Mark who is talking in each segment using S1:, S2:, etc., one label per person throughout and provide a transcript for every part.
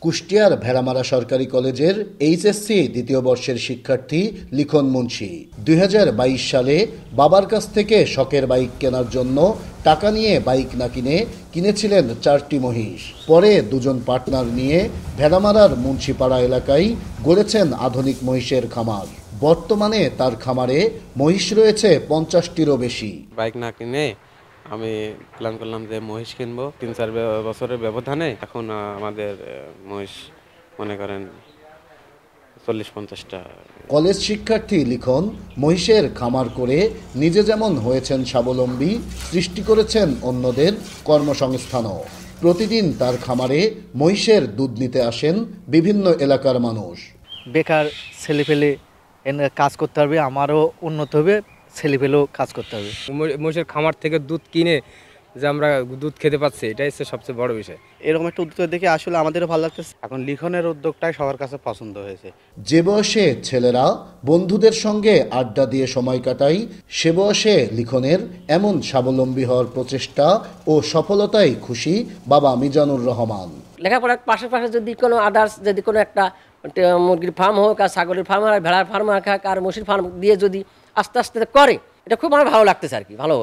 S1: কুষ্টিয়ার ভেড়ামারা সরকারি কলেজের এইচএসসি দ্বিতীয় বর্ষের শিক্ষার্থী লিখন মুন্সি 2022 সালে বাবার কাছ থেকে শখের বাইক কেনার জন্য টাকা নিয়ে বাইক না কিনেছিলেন 4টি মহিষ। পরে দুজন পার্টনার নিয়ে ভেড়ামারার মুন্সিপাড়া এলাকায় গড়েছেন আধুনিক মহিষের খামার। বর্তমানে তার খামারে মহিষ রয়েছে 50টিরও বেশি।
S2: বাইক না কিনে আমি প্ল্যান করলাম যে মহিষ কিনবো। 3-4 বছরের ব্যবধানে এখন আমাদের মহিষ মনে করেন 40-50টা।
S1: কলেজ শিক্ষার্থী লিখন মহিষের খামার করে নিজে যেমন হয়েছেন স্বাবলম্বী, সৃষ্টি করেছেন অন্যদের কর্মসংস্থানও। প্রতিদিন তার খামারে মহিষের দুধ নিতে আসেন বিভিন্ন এলাকার মানুষ।
S3: বেকার ছেলেপেলে কাজ করতে হবে, আমারও উন্নত হবে, ছেলেপেলেও কাজ করতে হবে।
S4: মহিষের খামার থেকে দুধ কিনে যে আমরা দুধ খেতে পাচ্ছি, এটাই হচ্ছে সবচেয়ে বড় বিষয়।
S3: এরকম একটা উদ্যোগ দেখে আসলে আমাদেরও ভালো লাগতেছে। এখন লিখনের উদ্যোগটাই সবার কাছে পছন্দ হয়েছে।
S1: যে বয়সে ছেলেরা বন্ধুদের সঙ্গে আড্ডা দিয়ে সময় কাটায়, সে বয়সে লিখনের এমন স্বাবলম্বী হওয়ার প্রচেষ্টা ও সফলতায় খুশি বাবা মিজানুর রহমান।
S5: লেখাপড়ার পাশাপাশি যদি কোনো আদার্স যদি কোনো একটা মুরগির ফার্ম হোক, আর ছাগলের ফার্ম, আর ভেড়ার ফার্ম হোক, আর মশির ফার্ম দিয়ে যদি আস্তে আস্তে করে, এটা খুব আমার ভালো লাগতেছে আর কি, ভালো,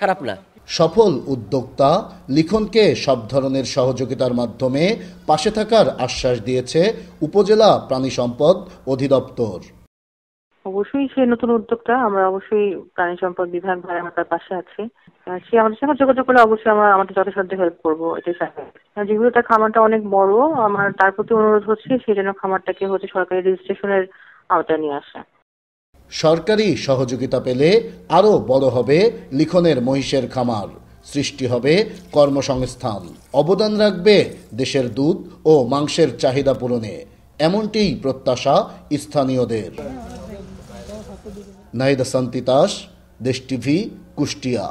S5: খারাপ না।
S1: সফল উদ্যোক্তা লিখনকে সব ধরনের সহযোগিতার মাধ্যমে পাশে থাকার আশ্বাস দিয়েছে উপজেলা প্রাণী সম্পদ অধিদপ্তর।
S6: অবশ্যই সে নতুন উদ্যোক্তা, আমরা অবশ্যই প্রাণী সম্পদ বিভাগ আমার পাশে আছে। সে আমাদের সঙ্গে যোগাযোগ করলে অবশ্যই আমরা আমাদের যথাসাধ্য হেল্প করবো, এটাই স্বাভাবিক। যেগুলো তার খামারটা অনেক বড়, আমার তার প্রতি অনুরোধ হচ্ছে সেই জন্য খামারটাকে সরকারি রেজিস্ট্রেশনের আওতায় নিয়ে আসা।
S1: সরকারি সহযোগিতা পেলে আরও বড় হবে লিখনের মহিষের খামার, সৃষ্টি হবে কর্মসংস্থান, অবদান রাখবে দেশের দুধ ও মাংসের চাহিদা পূরণে, এমনটিই প্রত্যাশা স্থানীয়দের। নাহিদ হাসান তিতাস, দেশ টিভি, কুষ্টিয়া।